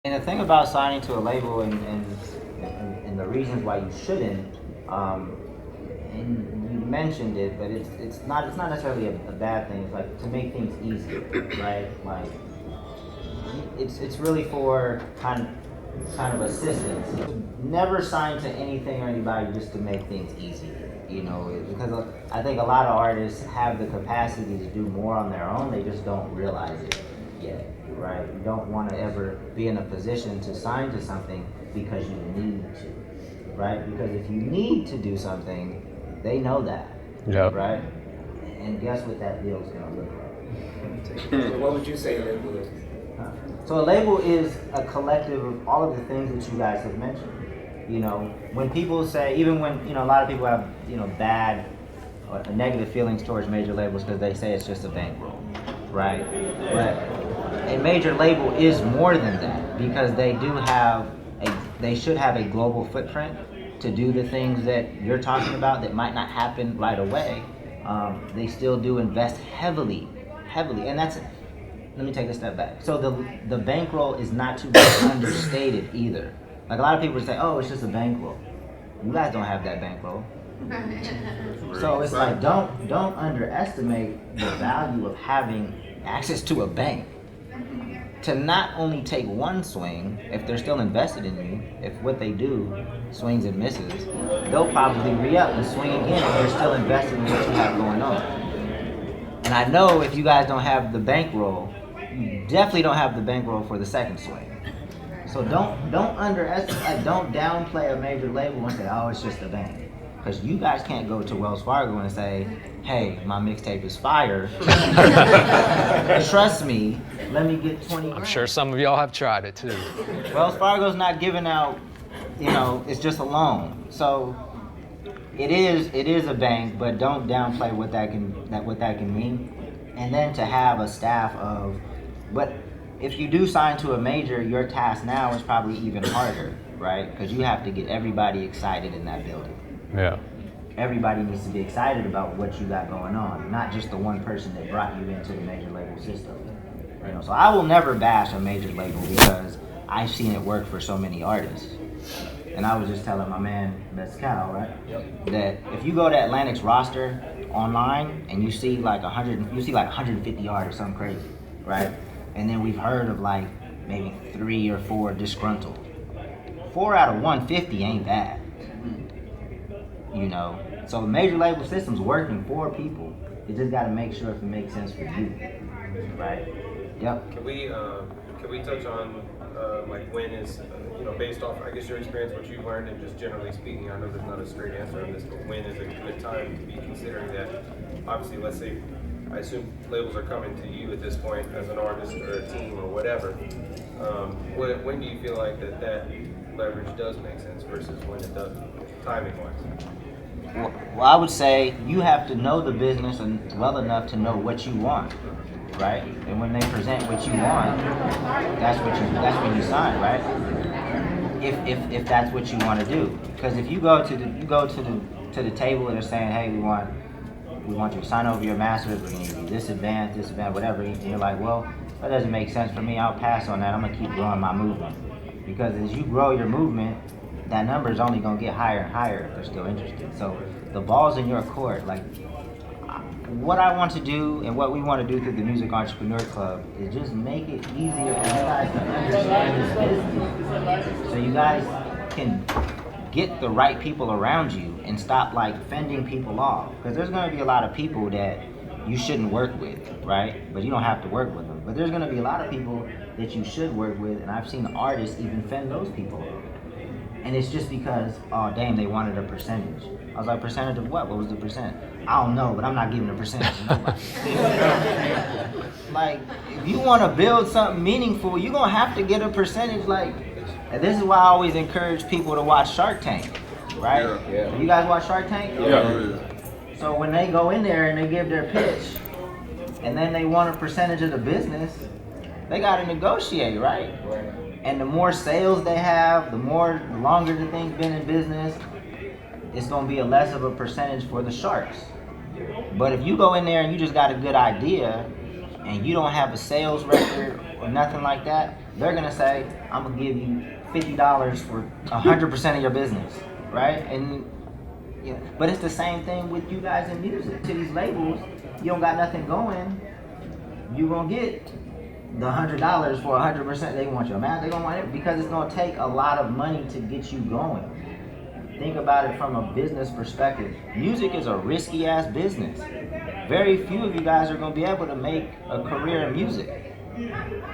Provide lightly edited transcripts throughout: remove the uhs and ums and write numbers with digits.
And the thing about signing to a label and the reasons why you shouldn't, and you mentioned it, but it's not necessarily a bad thing. It's like to make things easier, right? Like it's really for kind of assistance. Never sign to anything or anybody just to make things easier. Because I think a lot of artists have the capacity to do more on their own. They just don't realize it yet, right? You don't want to ever be in a position to sign to something because you need to, right? Because if you need to do something, they know that, Yep. right? And guess what that deal is going to look like? So what would you say a label is? So a label is a collective of all of the things that you guys have mentioned. When people say, even when, a lot of people have, bad or negative feelings towards major labels because they say it's just a bankroll, right? But a major label is more than that because they should have a global footprint to do the things that you're talking about that might not happen right away. They still do invest heavily, and let me take a step back. So the bankroll is not to be understated either. Like a lot of people say, oh, it's just a bankroll. You guys don't have that bankroll. So it's like don't underestimate the value of having access to a bank. To not only take one swing, if they're still invested in you, if what they do swings and misses, they'll probably re-up and swing again if they're still invested in what you have going on. And I know if you guys don't have the bankroll, you definitely don't have the bankroll for the second swing. So don't underestimate, don't downplay a major label and say, oh, it's just a bank. Because you guys can't go to Wells Fargo and say, hey, my mixtape is fire. Trust me, let me get 20 I'm sure some of y'all have tried it too. Wells Fargo's not giving out, it's just a loan. So it is a bank, but don't downplay what that can mean. And then to have a staff of, but if you do sign to a major, your task now is probably even harder, right? Because you have to get everybody excited in that building. Yeah. Everybody needs to be excited about what you got going on, not just the one person that brought you into the major label system. So I will never bash a major label because I've seen it work for so many artists. And I was just telling my man, Kato, right? Yep. That if you go to Atlantic's roster online and you see like 150 artists, something crazy, right? And then we've heard of like maybe 3 or 4 disgruntled. 4 out of 150 ain't bad. So the major label system's working for people. You just got to make sure if it makes sense for you, right? Yep. Can we touch on like when is based off I guess your experience, what you've learned, and just generally speaking, I know there's not a straight answer on this, but when is a good time to be considering that? Obviously, let's say I assume labels are coming to you at this point as an artist or a team or whatever. When do you feel like that leverage does make sense versus when it doesn't, timing wise? Well, I would say you have to know the business well enough to know what you want, right? And when they present what you want, that's when you sign, right? If that's what you want to do, because if you go to the table and they're saying, hey, we want you to sign over your masters, we're gonna give you this advance, whatever, and you're like, well, that doesn't make sense for me. I'll pass on that. I'm gonna keep growing my movement, because as you grow your movement, that number is only gonna get higher and higher if they're still interested. So the ball's in your court. Like what I want to do and what we want to do through the Music Entrepreneur Club is just make it easier for you guys to understand this business, so you guys can get the right people around you and stop like fending people off. Because there's gonna be a lot of people that you shouldn't work with, right? But you don't have to work with them. But there's gonna be a lot of people that you should work with, and I've seen artists even fend those people off. And it's just because, oh damn, they wanted a percentage. I was like, percentage of what? What was the percent? I don't know, but I'm not giving a percentage to nobody. Like, if you want to build something meaningful, you're going to have to get a percentage. Like, and this is why I always encourage people to watch Shark Tank, right? Yeah. You guys watch Shark Tank? Yeah. So when they go in there and they give their pitch, and then they want a percentage of the business, they got to negotiate, right? And the more sales they have, the longer the thing's been in business, it's going to be a less of a percentage for the sharks. But if you go in there and you just got a good idea and you don't have a sales record or nothing like that, they're gonna say, I'm gonna give you $50 for 100% of your business, right? And yeah, but it's the same thing with you guys in music. To these labels, you don't got nothing going, you gonna get the $100 for 100%. They want your man. They gonna want it because it's gonna take a lot of money to get you going. Think about it from a business perspective. Music is a risky ass business. Very few of you guys are gonna be able to make a career in music,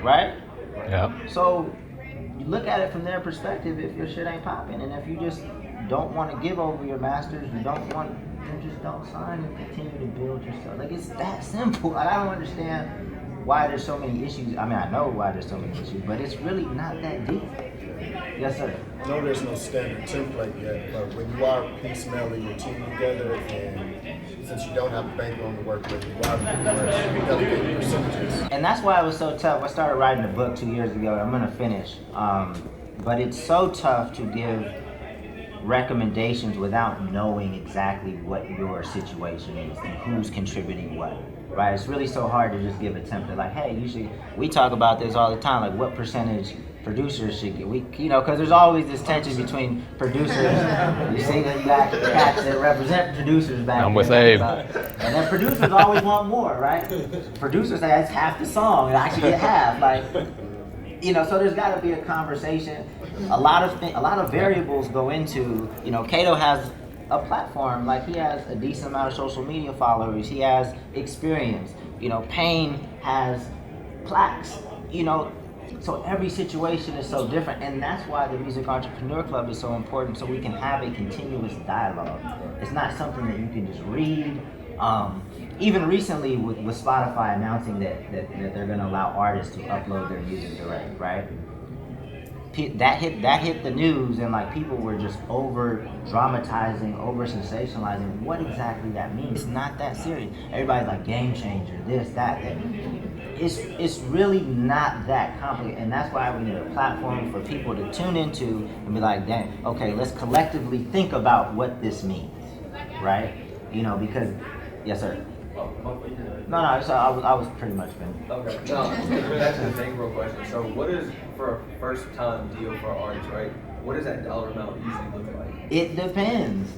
right? Yeah. So you look at it from their perspective. If your shit ain't popping, and if you just don't want to give over your masters, you just don't sign and continue to build yourself. Like, it's that simple. Like, I don't understand why there's so many issues. I mean, I know why there's so many issues, but it's really not that deep. Yes, sir. I know there's no standard template yet, but when you are piecemealing your team together, and since you don't have a bankroll to work with, you are delegating percentages. And that's why it was so tough. I started writing a book 2 years ago. I'm gonna finish, but it's so tough to give recommendations without knowing exactly what your situation is and who's contributing what. Right? It's really so hard to just give a template. Like, hey, we talk about this all the time. Like, what percentage producers should get? Because there's always this tension between producers. You see that you got cats that represent producers back. I'm with Abe. And then producers always want more, right? Producers say that's half the song, and I should get half. Like, so there's got to be a conversation. A lot of variables go into. Kato has a platform, like he has a decent amount of social media followers, he has experience, Payne has plaques, so every situation is so different, and that's why the Music Entrepreneur Club is so important, so we can have a continuous dialogue. It's not something that you can just read. Even recently with Spotify announcing that they're going to allow artists to upload their music direct, right? That hit the news, and like people were just over dramatizing, over sensationalizing what exactly that means. It's not that serious. Everybody's like game changer, this, that. It's really not that complicated, and that's why we need a platform for people to tune into and be like, dang, okay, let's collectively think about what this means, right? Because, yes, sir. No. So I was pretty much finished. Okay. No. Back to the bankroll question. So, what is for a first-time deal for an artist, right? What does that dollar amount usually look like? It depends.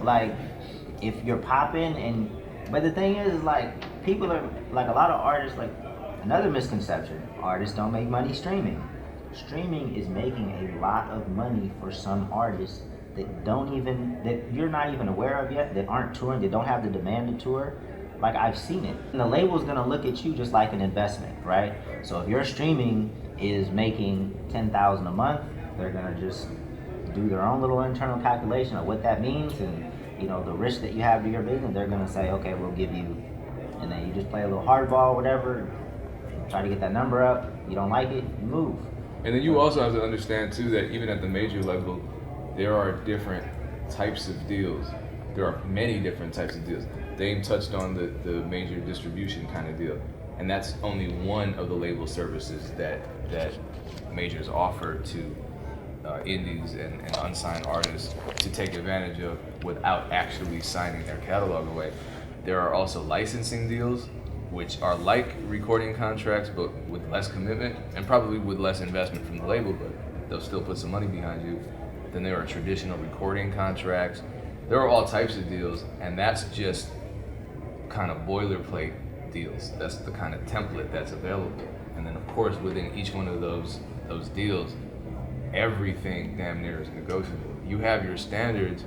Like if you're popping, but the thing is, like people are like a lot of artists. Like another misconception: artists don't make money streaming. Streaming is making a lot of money for some artists that you're not even aware of yet, that aren't touring, that don't have the demand to tour. Like, I've seen it. And the label's gonna look at you just like an investment, right? So if your streaming is making $10,000 a month, they're gonna just do their own little internal calculation of what that means and the risk that you have to your business. They're gonna say, okay, we'll give you, and then you just play a little hardball, whatever, try to get that number up. You don't like it, you move. And then you also have to understand too that even at the major level, there are different types of deals. There are many different types of deals. Dame touched on the major distribution kind of deal, and that's only one of the label services that majors offer to indies and unsigned artists to take advantage of without actually signing their catalog away. There are also licensing deals, which are like recording contracts but with less commitment and probably with less investment from the label, but they'll still put some money behind you. Then there are traditional recording contracts. There are all types of deals, and that's just kind of boilerplate deals. That's the kind of template that's available. And then of course within each one of those deals, everything damn near is negotiable. You have your standards,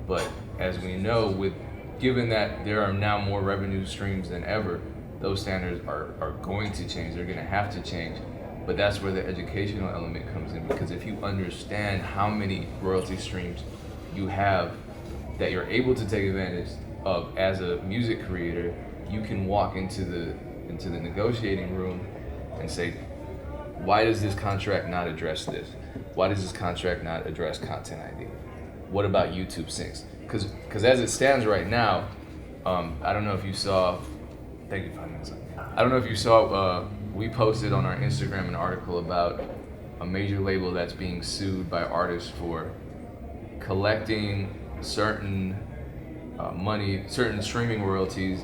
but as we know, given that there are now more revenue streams than ever, those standards are going to change. They're going to have to change. But that's where the educational element comes in, because if you understand how many royalty streams you have that you're able to take advantage of as a music creator, you can walk into the negotiating room and say, why does this contract not address this? Why does this contract not address Content ID? What about YouTube syncs? Because as it stands right now, I don't know if you saw, thank you, 5 minutes. I don't know if you saw, we posted on our Instagram an article about a major label that's being sued by artists for collecting certain certain streaming royalties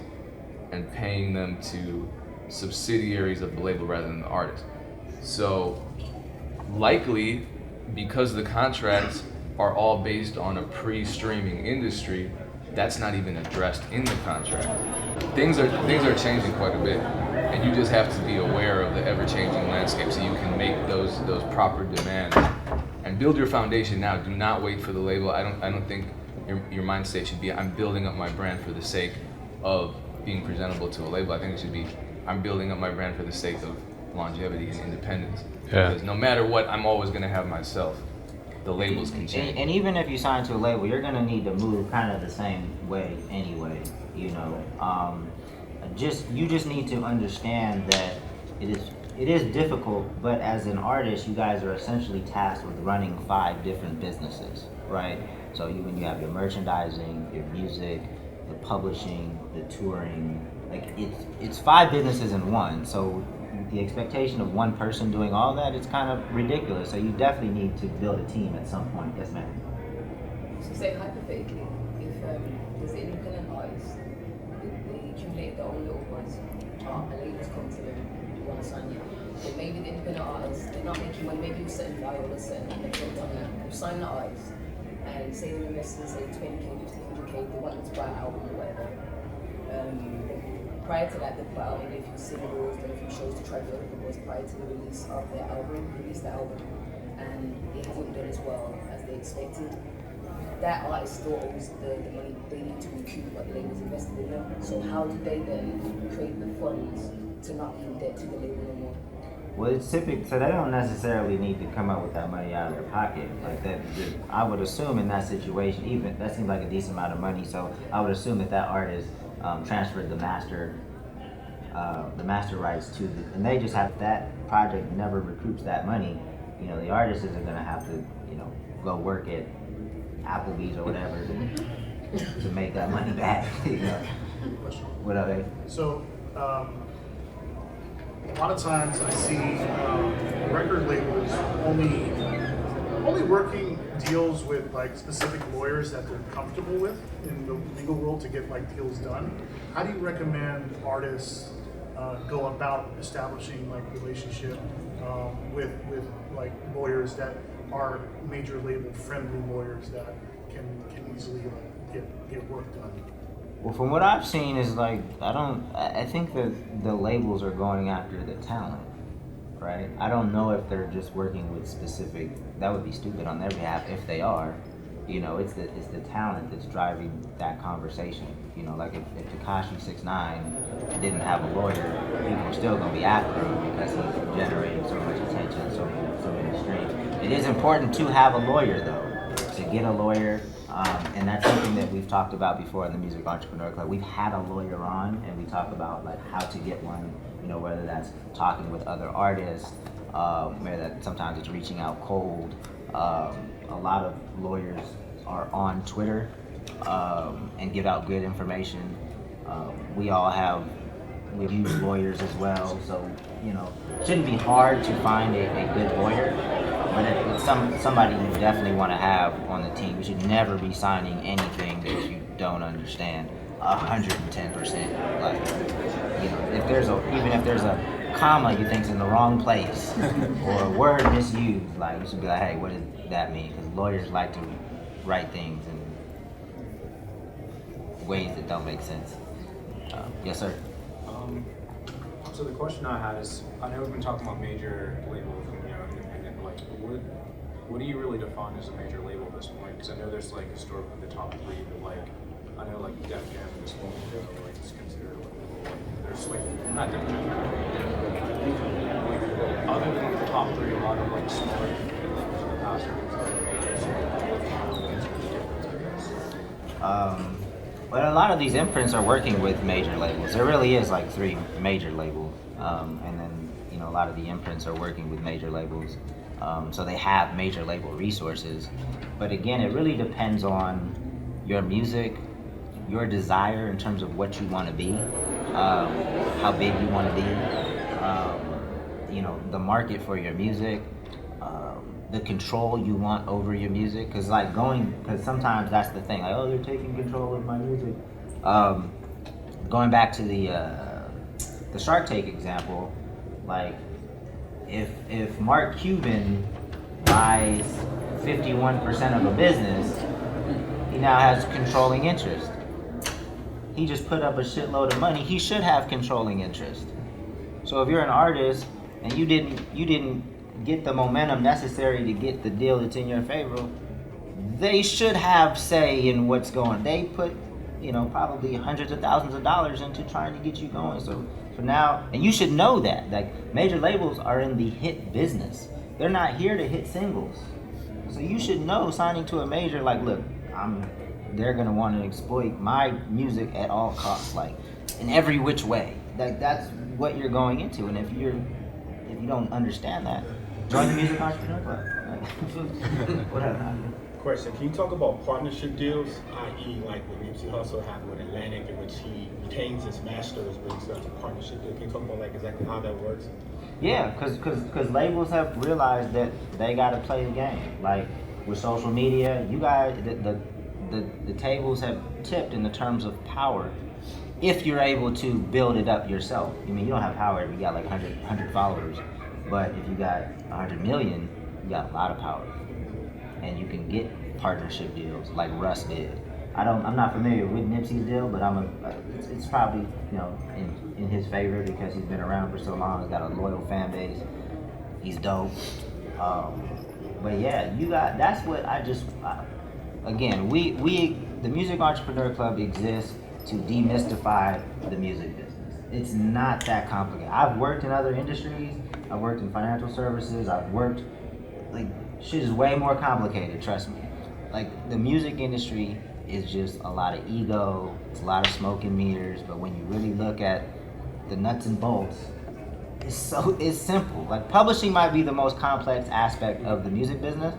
and paying them to subsidiaries of the label rather than the artist. So likely, because the contracts are all based on a pre-streaming industry, that's not even addressed in the contract. Things are changing quite a bit, and you just have to be aware of the ever-changing landscape so you can make those proper demands and build your foundation now. Do not wait for the label. I don't think your mind state should be, I'm building up my brand for the sake of being presentable to a label. I think it should be, I'm building up my brand for the sake of longevity and independence. Yeah. Because no matter what, I'm always going to have myself. The labels can change. And even if you sign to a label, you're gonna need to move kind of the same way anyway. You know, you just need to understand that it is difficult. But as an artist, you guys are essentially tasked with running 5 different businesses, right? So when you have your merchandising, your music, the publishing, the touring, like it's 5 businesses in one. So the expectation of one person doing all that, it's kind of ridiculous. So you definitely need to build a team at some point. Yes, ma'am. So say hypothetically, if there's an independent artist, they accumulated their own little ones, and labels come to them, you want to sign you. But maybe the independent artist, they're not making money, maybe you're setting viral or setting, they've done that. You sign the artist, and say they're investing, say 20k, 50k, they want them to buy an album or whatever. Prior to that, they put out maybe a few singles, then a few shows to try to build the prior to the release of their album, and it hasn't done as well as they expected. That artist still owes the money they need to recoup what the labels invested in them. So how do they then create the funds to not be in debt to the label anymore? Well, it's typical, so they don't necessarily need to come up with that money out of their pocket. Like that, I would assume in that situation, even that seems like a decent amount of money. So I would assume that artist transferred the master rights to and they just have that project never recoups that money. You know, the artist isn't gonna have to, you know, go work at Applebee's or whatever to make that money back. You know. What up, Dave? So, a lot of times I see record labels only working deals with like specific lawyers that they're comfortable with in the legal world to get like deals done. How do you recommend artists go about establishing like relationship with like lawyers that are major label friendly lawyers that can easily like get work done? Well, from what I've seen is like, I think that the labels are going after the talent, right? I don't know if they're just working with specific, that would be stupid on their behalf if they are. You know, it's the talent that's driving that conversation. You know, like if Tekashi 6ix9ine didn't have a lawyer, people are still gonna be after him because he's generating so much attention, so many streams. It is important to have a lawyer though, to get a lawyer. And that's something that we've talked about before in the Music Entrepreneur Club. We've had a lawyer on, and we talk about like how to get one. You know, whether that's talking with other artists, whether that sometimes it's reaching out cold. A lot of lawyers are on Twitter and give out good information. We use lawyers as well, so you know, it shouldn't be hard to find a good lawyer. But it's somebody you definitely want to have on the team. You should never be signing anything that you don't understand 110%. Like, you know, even if there's a comma you think's in the wrong place or a word misused, like you should be like, hey, what does that mean? Because lawyers like to write things in ways that don't make sense. Yes, sir. So the question I had is, I know we've been talking about major labels and independent. Like, what do you really define as a major label at this point? Because I know there's like historically the top 3, but like I know like Def Jam and this one like is considered like there's like not Def Jam. Other than the top 3, a lot of like smaller labels in the past are But a lot of these imprints are working with major labels. There really is like 3 major labels, and then you know a lot of the imprints are working with major labels, so they have major label resources. But again, it really depends on your music, your desire in terms of what you want to be, how big you want to be, you know, the market for your music. The control you want over your music, because sometimes that's the thing, like, oh, they're taking control of my music. Going back to the Shark Tank example, like if Mark Cuban buys 51% of a business, he now has controlling interest. He just put up a shitload of money. He should have controlling interest. So if you're an artist and you didn't get the momentum necessary to get the deal that's in your favor, they should have say in what's going. They put, probably hundreds of thousands of dollars into trying to get you going. So for now, and you should know that, like, major labels are in the hit business. They're not here to hit singles. So you should know, signing to a major, like, look, they're gonna want to exploit my music at all costs, like in every which way. Like, that's what you're going into. And if you don't understand that, join the Music Entrepreneur Club. Whatever. Question, can you talk about partnership deals, i.e. like what Nipsey Hussle had with Atlantic, in which he retains his masters but he starts a partnership deal? Can you talk about like exactly how that works? Yeah, because labels have realized that they got to play the game. Like with social media, you guys, the tables have tipped in the terms of power. If you're able to build it up yourself. I mean, you don't have power if you got like 100 followers, but if you got 100 million, you got a lot of power. And you can get partnership deals like Russ did. I'm not familiar with Nipsey's deal, but it's probably in his favor because he's been around for so long. He's got a loyal fan base. He's dope. But yeah, that's what again, the Music Entrepreneur Club exists to demystify the music business. It's not that complicated. I've worked in other industries. I've worked in financial services. Shit is way more complicated, trust me. Like, the music industry is just a lot of ego, it's a lot of smoke and mirrors, but when you really look at the nuts and bolts, it's simple. Like, publishing might be the most complex aspect of the music business,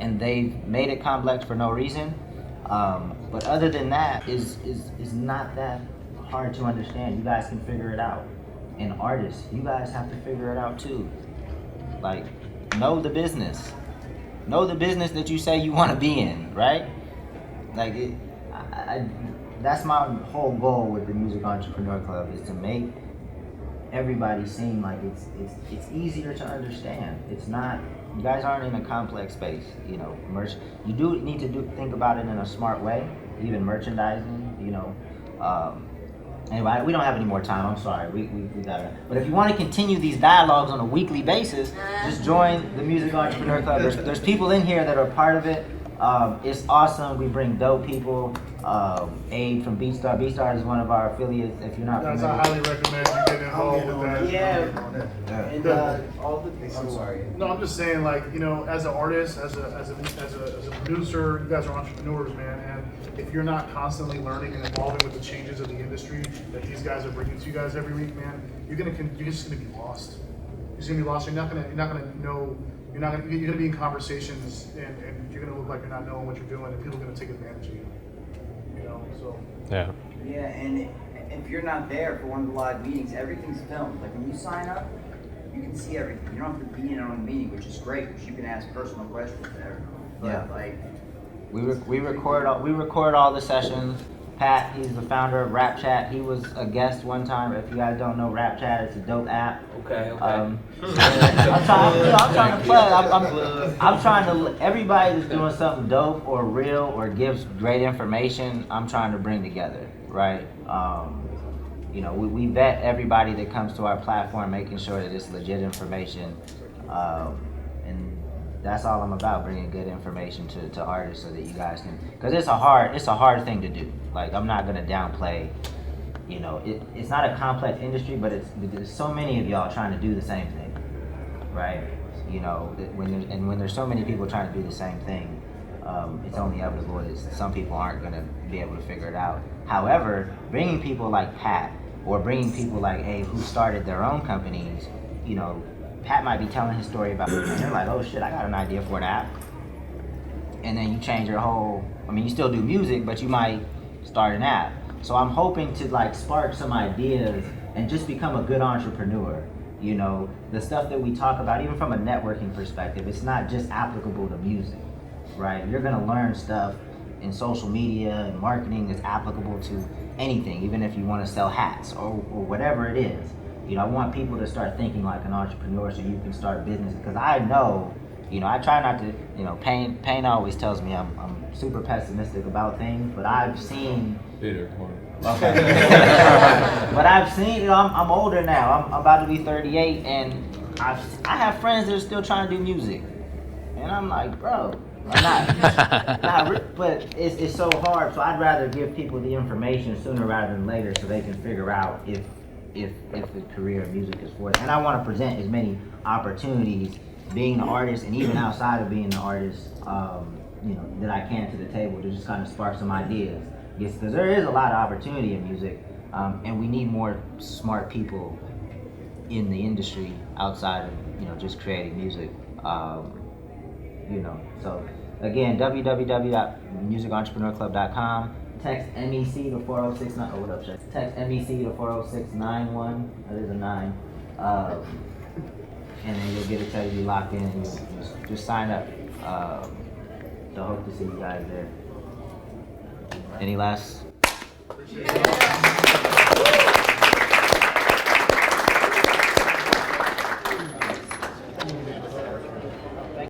and they've made it complex for no reason. But other than that, is not that hard to understand. You guys can figure it out. And artists, you guys have to figure it out too. Like, know the business. Know the business that you say you want to be in, right? Like, that's my whole goal with the Music Entrepreneur Club, is to make everybody seem like it's easier to understand. It's not, you guys aren't in a complex space, merch. You do need to think about it in a smart way, even merchandising, Anyway, we don't have any more time. I'm sorry. We gotta. But if you want to continue these dialogues on a weekly basis, just join the Music Entrepreneur Club. There's people in here that are part of it. It's awesome. We bring dope people. Abe from BeatStar. BeatStar is one of our affiliates. If you're not familiar, I highly recommend you get involved with that. Yeah. And I'm sorry. No, I'm just saying, like, as an artist, as a producer, you guys are entrepreneurs, man. And if you're not constantly learning and evolving with the changes of the industry that these guys are bringing to you guys every week, man, you're just gonna be lost. You're just gonna be lost. You're not gonna know. You're gonna be in conversations, and you're gonna look like you're not knowing what you're doing, and people are gonna take advantage of you. So. Yeah. Yeah, and if you're not there for one of the live meetings, everything's filmed. Like, when you sign up, you can see everything. You don't have to be in on the meeting, which is great, because you can ask personal questions to everyone. But like, we record all the sessions. Pat, he's the founder of Rap Chat. He was a guest one time. If you guys don't know Rap Chat, it's a dope app. Okay. I'm trying to plug. I'm trying to. Everybody that's doing something dope or real or gives great information, I'm trying to bring together, right? We vet everybody that comes to our platform, making sure that it's legit information, and that's all I'm about, bringing good information to artists so that you guys can, because it's a hard thing to do. Like, I'm not gonna downplay, it's not a complex industry, but there's so many of y'all trying to do the same thing, right? When there's so many people trying to do the same thing, it's only inevitable that some people aren't gonna be able to figure it out. However, bringing people like Pat, or bringing people like Abe who started their own companies, Pat might be telling his story about it, and they're like, oh shit, I got an idea for an app. And then you change your whole, you still do music, but you might start an app. So I'm hoping to spark some ideas and just become a good entrepreneur. The stuff that we talk about, even from a networking perspective, it's not just applicable to music, right? You're gonna learn stuff in social media and marketing that's applicable to anything, even if you wanna sell hats or whatever it is. You know, I want people to start thinking like an entrepreneur so you can start business. Because I know, you know, I try not to, you know, Pain always tells me I'm super pessimistic about things, but I've seen. Bitter. Okay. But I've seen, you know, I'm older now. I'm about to be 38, and I have friends that are still trying to do music, and I'm like, bro, I'm not, but it's so hard. So I'd rather give people the information sooner rather than later, so they can figure out if the career of music is for them. And I want to present as many opportunities, being an artist, and even outside of being an artist, you know, that I can to the table to just kind of spark some ideas. Because there is a lot of opportunity in music, and we need more smart people in the industry outside of, you know, just creating music. You know, so again, www.musicentrepreneurclub.com. Text MEC to 4069. Oh, what up, Chef? Text MEC to 40691. That is a 9. And then you'll get it till you locked in, and you just sign up. So hope to see you guys there. Any last?